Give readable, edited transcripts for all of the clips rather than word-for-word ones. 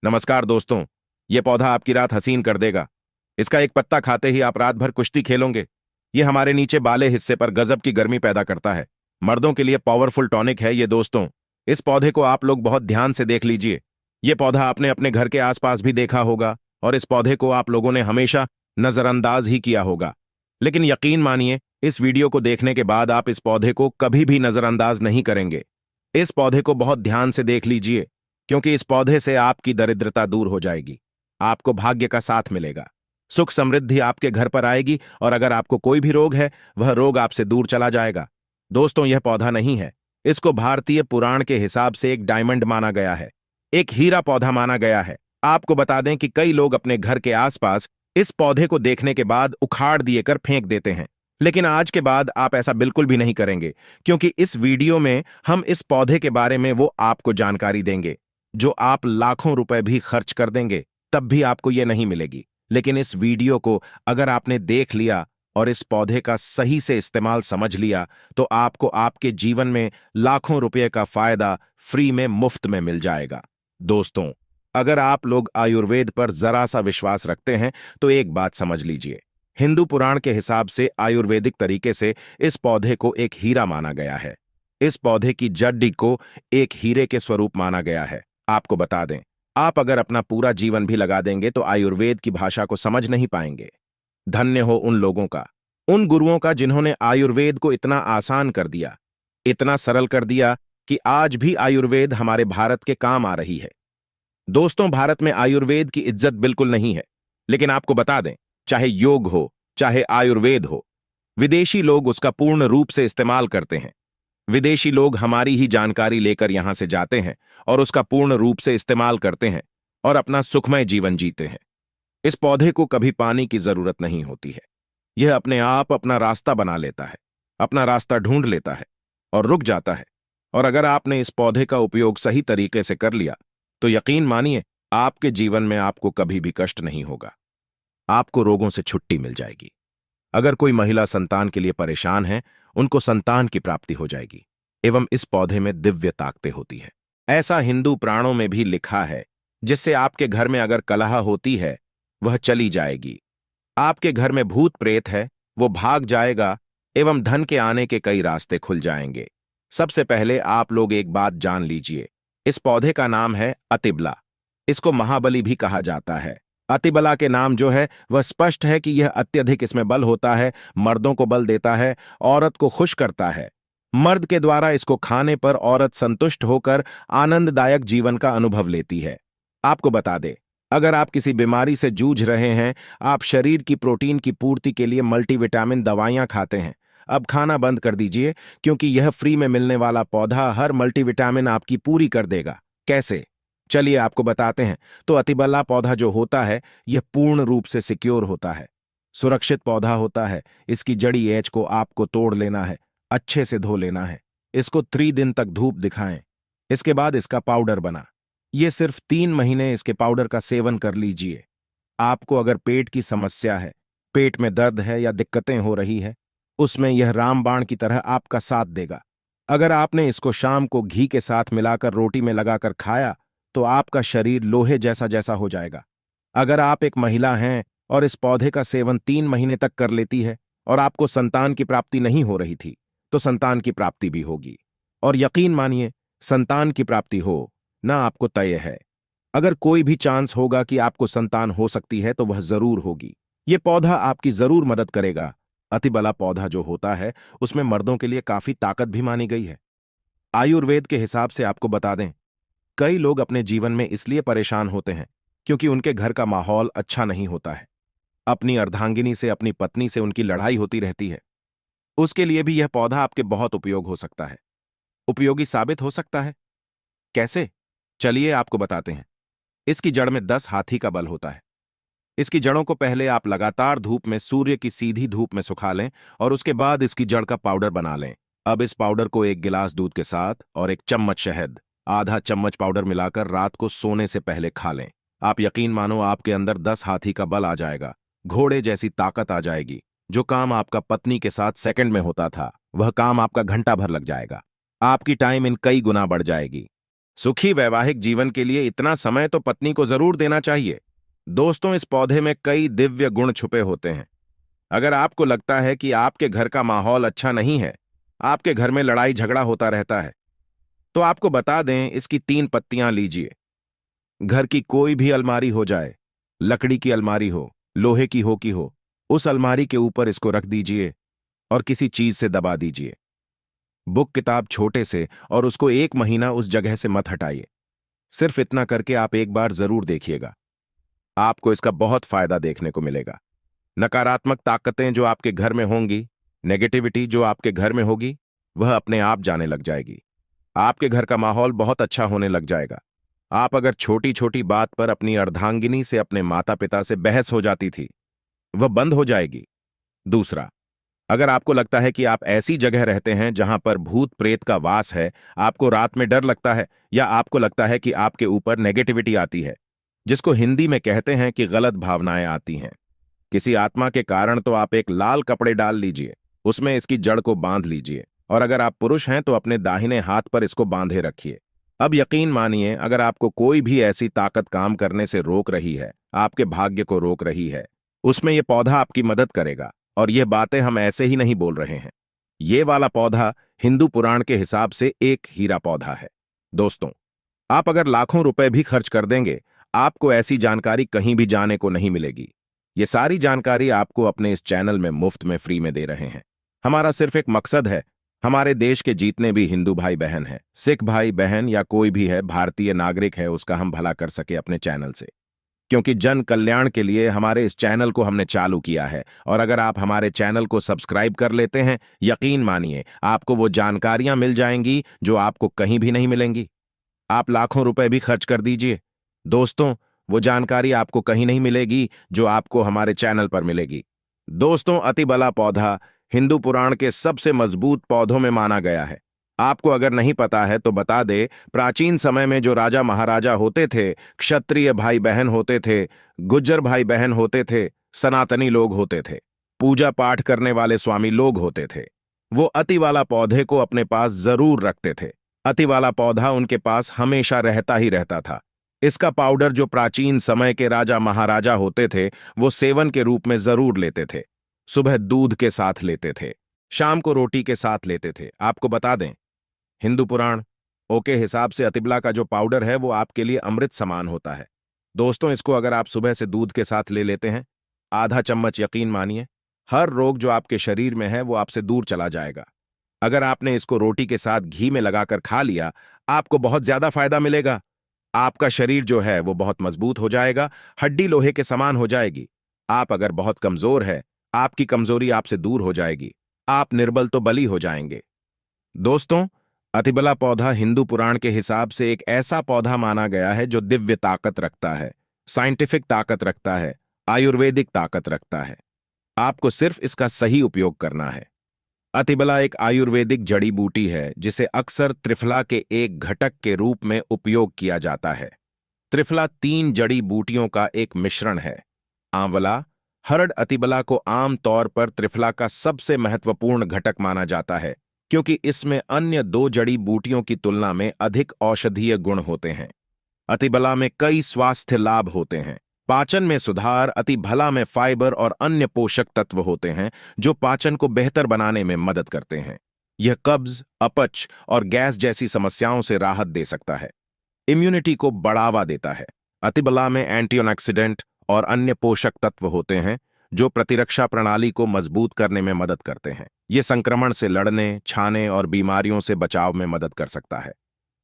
नमस्कार दोस्तों। ये पौधा आपकी रात हसीन कर देगा। इसका एक पत्ता खाते ही आप रात भर कुश्ती खेलोगे। ये हमारे नीचे बाले हिस्से पर गजब की गर्मी पैदा करता है। मर्दों के लिए पावरफुल टॉनिक है ये दोस्तों। इस पौधे को आप लोग बहुत ध्यान से देख लीजिए। ये पौधा आपने अपने घर के आसपास भी देखा होगा और इस पौधे को आप लोगों ने हमेशा नजरअंदाज ही किया होगा। लेकिन यकीन मानिए, इस वीडियो को देखने के बाद आप इस पौधे को कभी भी नजरअंदाज नहीं करेंगे। इस पौधे को बहुत ध्यान से देख लीजिए, क्योंकि इस पौधे से आपकी दरिद्रता दूर हो जाएगी। आपको भाग्य का साथ मिलेगा, सुख समृद्धि आपके घर पर आएगी और अगर आपको कोई भी रोग है, वह रोग आपसे दूर चला जाएगा। दोस्तों, यह पौधा नहीं है। इसको भारतीय पुराण के हिसाब से एक डायमंड माना गया है, एक हीरा पौधा माना गया है। आपको बता दें कि कई लोग अपने घर के आसपास इस पौधे को देखने के बाद उखाड़ दिए कर फेंक देते हैं, लेकिन आज के बाद आप ऐसा बिल्कुल भी नहीं करेंगे, क्योंकि इस वीडियो में हम इस पौधे के बारे में वो आपको जानकारी देंगे जो आप लाखों रुपए भी खर्च कर देंगे तब भी आपको ये नहीं मिलेगी। लेकिन इस वीडियो को अगर आपने देख लिया और इस पौधे का सही से इस्तेमाल समझ लिया, तो आपको आपके जीवन में लाखों रुपए का फायदा फ्री में, मुफ्त में मिल जाएगा। दोस्तों, अगर आप लोग आयुर्वेद पर जरा सा विश्वास रखते हैं तो एक बात समझ लीजिए। हिंदू पुराण के हिसाब से आयुर्वेदिक तरीके से इस पौधे को एक हीरा माना गया है। इस पौधे की जड़ी को एक हीरे के स्वरूप माना गया है। आपको बता दें, आप अगर अपना पूरा जीवन भी लगा देंगे तो आयुर्वेद की भाषा को समझ नहीं पाएंगे। धन्य हो उन लोगों का, उन गुरुओं का जिन्होंने आयुर्वेद को इतना आसान कर दिया, इतना सरल कर दिया कि आज भी आयुर्वेद हमारे भारत के काम आ रही है। दोस्तों, भारत में आयुर्वेद की इज्जत बिल्कुल नहीं है, लेकिन आपको बता दें, चाहे योग हो, चाहे आयुर्वेद हो, विदेशी लोग उसका पूर्ण रूप से इस्तेमाल करते हैं। विदेशी लोग हमारी ही जानकारी लेकर यहां से जाते हैं और उसका पूर्ण रूप से इस्तेमाल करते हैं और अपना सुखमय जीवन जीते हैं। इस पौधे को कभी पानी की जरूरत नहीं होती है। यह अपने आप अपना रास्ता बना लेता है, अपना रास्ता ढूंढ लेता है और रुक जाता है। और अगर आपने इस पौधे का उपयोग सही तरीके से कर लिया तो यकीन मानिए, आपके जीवन में आपको कभी भी कष्ट नहीं होगा। आपको रोगों से छुट्टी मिल जाएगी। अगर कोई महिला संतान के लिए परेशान है, उनको संतान की प्राप्ति हो जाएगी। एवं इस पौधे में दिव्य ताकतें होती है, ऐसा हिंदू पुराणों में भी लिखा है, जिससे आपके घर में अगर कलह होती है वह चली जाएगी। आपके घर में भूत प्रेत है, वो भाग जाएगा एवं धन के आने के कई रास्ते खुल जाएंगे। सबसे पहले आप लोग एक बात जान लीजिए, इस पौधे का नाम है अतिबला। इसको महाबली भी कहा जाता है। अतिबला के नाम जो है वह स्पष्ट है कि यह अत्यधिक इसमें बल होता है, मर्दों को बल देता है, औरत को खुश करता है। मर्द के द्वारा इसको खाने पर औरत संतुष्ट होकर आनंददायक जीवन का अनुभव लेती है। आपको बता दे, अगर आप किसी बीमारी से जूझ रहे हैं, आप शरीर की प्रोटीन की पूर्ति के लिए मल्टीविटामिन दवाइयां खाते हैं, अब खाना बंद कर दीजिए, क्योंकि यह फ्री में मिलने वाला पौधा हर मल्टीविटामिन आपकी पूरी कर देगा। कैसे? चलिए आपको बताते हैं। तो अतिबला पौधा जो होता है, यह पूर्ण रूप से सिक्योर होता है, सुरक्षित पौधा होता है। इसकी जड़ी एच को आपको तोड़ लेना है, अच्छे से धो लेना है। इसको 3 दिन तक धूप दिखाएं, इसके बाद इसका पाउडर बना। ये सिर्फ 3 महीने इसके पाउडर का सेवन कर लीजिए। आपको अगर पेट की समस्या है, पेट में दर्द है या दिक्कतें हो रही है, उसमें यह रामबाण की तरह आपका साथ देगा। अगर आपने इसको शाम को घी के साथ मिलाकर रोटी में लगाकर खाया तो आपका शरीर लोहे जैसा जैसा हो जाएगा। अगर आप एक महिला हैं और इस पौधे का सेवन 3 महीने तक कर लेती है और आपको संतान की प्राप्ति नहीं हो रही थी, तो संतान की प्राप्ति भी होगी। और यकीन मानिए, संतान की प्राप्ति हो ना आपको तय है। अगर कोई भी चांस होगा कि आपको संतान हो सकती है तो वह जरूर होगी। यह पौधा आपकी जरूर मदद करेगा। अतिबला पौधा जो होता है, उसमें मर्दों के लिए काफी ताकत भी मानी गई है। आयुर्वेद के हिसाब से आपको बता दें, कई लोग अपने जीवन में इसलिए परेशान होते हैं क्योंकि उनके घर का माहौल अच्छा नहीं होता है। अपनी अर्धांगिनी से, अपनी पत्नी से उनकी लड़ाई होती रहती है। उसके लिए भी यह पौधा आपके बहुत उपयोग हो सकता है, उपयोगी साबित हो सकता है। कैसे? चलिए आपको बताते हैं। इसकी जड़ में 10 हाथी का बल होता है। इसकी जड़ों को पहले आप लगातार धूप में, सूर्य की सीधी धूप में सुखा लें और उसके बाद इसकी जड़ का पाउडर बना लें। अब इस पाउडर को 1 गिलास दूध के साथ और 1 चम्मच शहद, आधा चम्मच पाउडर मिलाकर रात को सोने से पहले खा लें। आप यकीन मानो, आपके अंदर 10 हाथी का बल आ जाएगा, घोड़े जैसी ताकत आ जाएगी। जो काम आपका पत्नी के साथ सेकंड में होता था, वह काम आपका घंटा भर लग जाएगा। आपकी टाइम इन कई गुना बढ़ जाएगी। सुखी वैवाहिक जीवन के लिए इतना समय तो पत्नी को जरूर देना चाहिए। दोस्तों, इस पौधे में कई दिव्य गुण छुपे होते हैं। अगर आपको लगता है कि आपके घर का माहौल अच्छा नहीं है, आपके घर में लड़ाई झगड़ा होता रहता है, तो आपको बता दें, इसकी 3 पत्तियां लीजिए। घर की कोई भी अलमारी हो जाए, लकड़ी की अलमारी हो, लोहे की हो, उस अलमारी के ऊपर इसको रख दीजिए और किसी चीज से दबा दीजिए। बुक किताब छोटे से, और उसको 1 महीना उस जगह से मत हटाइए। सिर्फ इतना करके आप एक बार जरूर देखिएगा, आपको इसका बहुत फायदा देखने को मिलेगा। नकारात्मक ताकतें जो आपके घर में होंगी, नेगेटिविटी जो आपके घर में होगी, वह अपने आप जाने लग जाएगी। आपके घर का माहौल बहुत अच्छा होने लग जाएगा। आप अगर छोटी छोटी बात पर अपनी अर्धांगिनी से, अपने माता पिता से बहस हो जाती थी, वह बंद हो जाएगी। दूसरा, अगर आपको लगता है कि आप ऐसी जगह रहते हैं जहां पर भूत प्रेत का वास है, आपको रात में डर लगता है, या आपको लगता है कि आपके ऊपर नेगेटिविटी आती है, जिसको हिंदी में कहते हैं कि गलत भावनाएं आती हैं, किसी आत्मा के कारण, तो आप एक लाल कपड़े डाल लीजिए, उसमें इसकी जड़ को बांध लीजिए, और अगर आप पुरुष हैं तो अपने दाहिने हाथ पर इसको बांधे रखिए। अब यकीन मानिए, अगर आपको कोई भी ऐसी ताकत काम करने से रोक रही है, आपके भाग्य को रोक रही है, उसमें यह पौधा आपकी मदद करेगा। और ये बातें हम ऐसे ही नहीं बोल रहे हैं। ये वाला पौधा हिंदू पुराण के हिसाब से एक हीरा पौधा है। दोस्तों, आप अगर लाखों रुपए भी खर्च कर देंगे, आपको ऐसी जानकारी कहीं भी जाने को नहीं मिलेगी। ये सारी जानकारी आपको अपने इस चैनल में मुफ्त में फ्री में दे रहे हैं। हमारा सिर्फ एक मकसद है, हमारे देश के जितने भी हिंदू भाई बहन हैं, सिख भाई बहन या कोई भी है, भारतीय नागरिक है, उसका हम भला कर सके अपने चैनल से। क्योंकि जन कल्याण के लिए हमारे इस चैनल को हमने चालू किया है, और अगर आप हमारे चैनल को सब्सक्राइब कर लेते हैं, यकीन मानिए आपको वो जानकारियां मिल जाएंगी जो आपको कहीं भी नहीं मिलेंगी। आप लाखों रुपए भी खर्च कर दीजिए, दोस्तों, वो जानकारी आपको कहीं नहीं मिलेगी जो आपको हमारे चैनल पर मिलेगी। दोस्तों, अतिबला पौधा हिंदू पुराण के सबसे मजबूत पौधों में माना गया है। आपको अगर नहीं पता है तो बता दे, प्राचीन समय में जो राजा महाराजा होते थे, क्षत्रिय भाई बहन होते थे, गुज्जर भाई बहन होते थे, सनातनी लोग होते थे, पूजा पाठ करने वाले स्वामी लोग होते थे, वो अतिवाला पौधे को अपने पास जरूर रखते थे। अतिवाला पौधा उनके पास हमेशा रहता ही रहता था। इसका पाउडर जो प्राचीन समय के राजा महाराजा होते थे, वो सेवन के रूप में जरूर लेते थे। सुबह दूध के साथ लेते थे, शाम को रोटी के साथ लेते थे। आपको बता दें, हिंदू पुराण के हिसाब से अतिबला का जो पाउडर है वो आपके लिए अमृत समान होता है। दोस्तों, इसको अगर आप सुबह से दूध के साथ ले लेते हैं, आधा चम्मच, यकीन मानिए हर रोग जो आपके शरीर में है वो आपसे दूर चला जाएगा। अगर आपने इसको रोटी के साथ घी में लगाकर खा लिया, आपको बहुत ज्यादा फायदा मिलेगा। आपका शरीर जो है वो बहुत मजबूत हो जाएगा, हड्डी लोहे के समान हो जाएगी। आप अगर बहुत कमजोर है, आपकी कमजोरी आपसे दूर हो जाएगी। आप निर्बल तो बली हो जाएंगे। दोस्तों, अतिबला पौधा हिंदू पुराण के हिसाब से एक ऐसा पौधा माना गया है जो दिव्य ताकत रखता है, साइंटिफिक ताकत रखता है, आयुर्वेदिक ताकत रखता है। आपको सिर्फ इसका सही उपयोग करना है। अतिबला एक आयुर्वेदिक जड़ी बूटी है जिसे अक्सर त्रिफला के एक घटक के रूप में उपयोग किया जाता है। त्रिफला 3 जड़ी बूटियों का एक मिश्रण है। आंवला, हरड़ अतिबला को आम तौर पर त्रिफला का सबसे महत्वपूर्ण घटक माना जाता है, क्योंकि इसमें अन्य 2 जड़ी बूटियों की तुलना में अधिक औषधीय गुण होते हैं। अतिबला में कई स्वास्थ्य लाभ होते हैं। पाचन में सुधार, अतिबला में फाइबर और अन्य पोषक तत्व होते हैं जो पाचन को बेहतर बनाने में मदद करते हैं। यह कब्ज, अपच और गैस जैसी समस्याओं से राहत दे सकता है। इम्यूनिटी को बढ़ावा देता है। अतिबला में एंटीऑक्सीडेंट और अन्य पोषक तत्व होते हैं जो प्रतिरक्षा प्रणाली को मजबूत करने में मदद करते हैं। ये संक्रमण से लड़ने, छाने और बीमारियों से बचाव में मदद कर सकता है।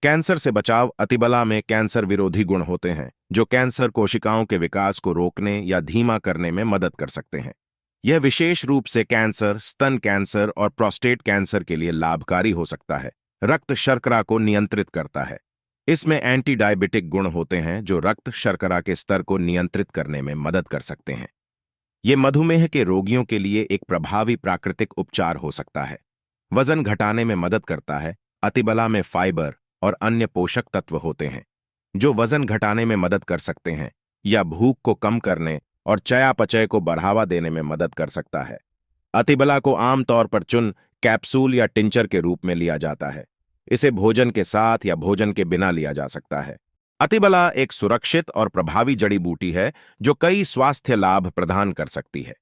कैंसर से बचाव, अतिबला में कैंसर विरोधी गुण होते हैं जो कैंसर कोशिकाओं के विकास को रोकने या धीमा करने में मदद कर सकते हैं। यह विशेष रूप से कैंसर, स्तन कैंसर और प्रोस्टेट कैंसर के लिए लाभकारी हो सकता है। रक्त शर्करा को नियंत्रित करता है। इसमें एंटी डायबिटिक गुण होते हैं जो रक्त शर्करा के स्तर को नियंत्रित करने में मदद कर सकते हैं। ये मधुमेह के रोगियों के लिए एक प्रभावी प्राकृतिक उपचार हो सकता है। वजन घटाने में मदद करता है। अतिबला में फाइबर और अन्य पोषक तत्व होते हैं जो वजन घटाने में मदद कर सकते हैं या भूख को कम करने और चयापचय को बढ़ावा देने में मदद कर सकता है। अतिबला को आमतौर पर चूर्ण, कैप्सूल या टिंचर के रूप में लिया जाता है। इसे भोजन के साथ या भोजन के बिना लिया जा सकता है। अतिबला एक सुरक्षित और प्रभावी जड़ी बूटी है जो कई स्वास्थ्य लाभ प्रदान कर सकती है।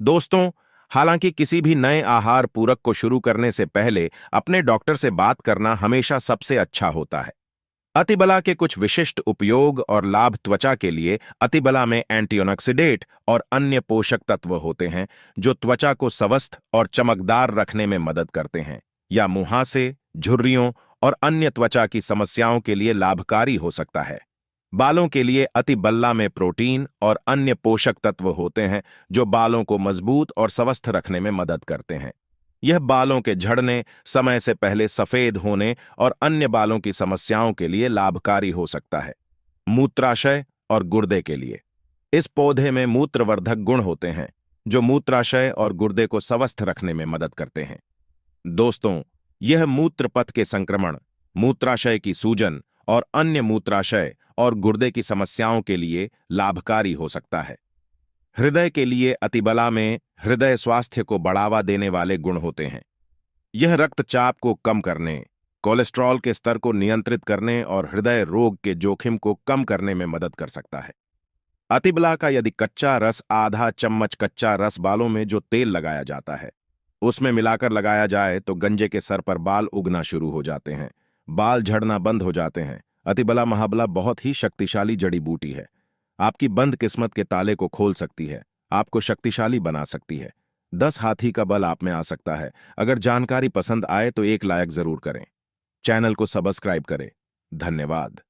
दोस्तों, हालांकि किसी भी नए आहार पूरक को शुरू करने से पहले अपने डॉक्टर से बात करना हमेशा सबसे अच्छा होता है। अतिबला के कुछ विशिष्ट उपयोग और लाभ त्वचा के लिए अतिबला में एंटीऑक्सीडेंट और अन्य पोषक तत्व होते हैं जो त्वचा को स्वस्थ और चमकदार रखने में मदद करते हैं या मुहासे, झुर्रियों और अन्य त्वचा की समस्याओं के लिए लाभकारी हो सकता है। बालों के लिए अतिबल्ला में प्रोटीन और अन्य पोषक तत्व होते हैं जो बालों को मजबूत और स्वस्थ रखने में मदद करते हैं। यह बालों के झड़ने, समय से पहले सफेद होने और अन्य बालों की समस्याओं के लिए लाभकारी हो सकता है। मूत्राशय और गुर्दे के लिए इस पौधे में मूत्रवर्धक गुण होते हैं जो मूत्राशय और गुर्दे को स्वस्थ रखने में मदद करते हैं। दोस्तों, यह मूत्रपथ के संक्रमण, मूत्राशय की सूजन और अन्य मूत्राशय और गुर्दे की समस्याओं के लिए लाभकारी हो सकता है। हृदय के लिए अतिबला में हृदय स्वास्थ्य को बढ़ावा देने वाले गुण होते हैं। यह रक्तचाप को कम करने, कोलेस्ट्रॉल के स्तर को नियंत्रित करने और हृदय रोग के जोखिम को कम करने में मदद कर सकता है। अतिबला का यदि कच्चा रस, आधा चम्मच कच्चा रस बालों में जो तेल लगाया जाता है उसमें मिलाकर लगाया जाए तो गंजे के सर पर बाल उगना शुरू हो जाते हैं, बाल झड़ना बंद हो जाते हैं। अतिबला महाबला बहुत ही शक्तिशाली जड़ी बूटी है। आपकी बंद किस्मत के ताले को खोल सकती है, आपको शक्तिशाली बना सकती है। 10 हाथी का बल आप में आ सकता है। अगर जानकारी पसंद आए तो एक लाइक जरूर करें। चैनल को सब्सक्राइब करें। धन्यवाद।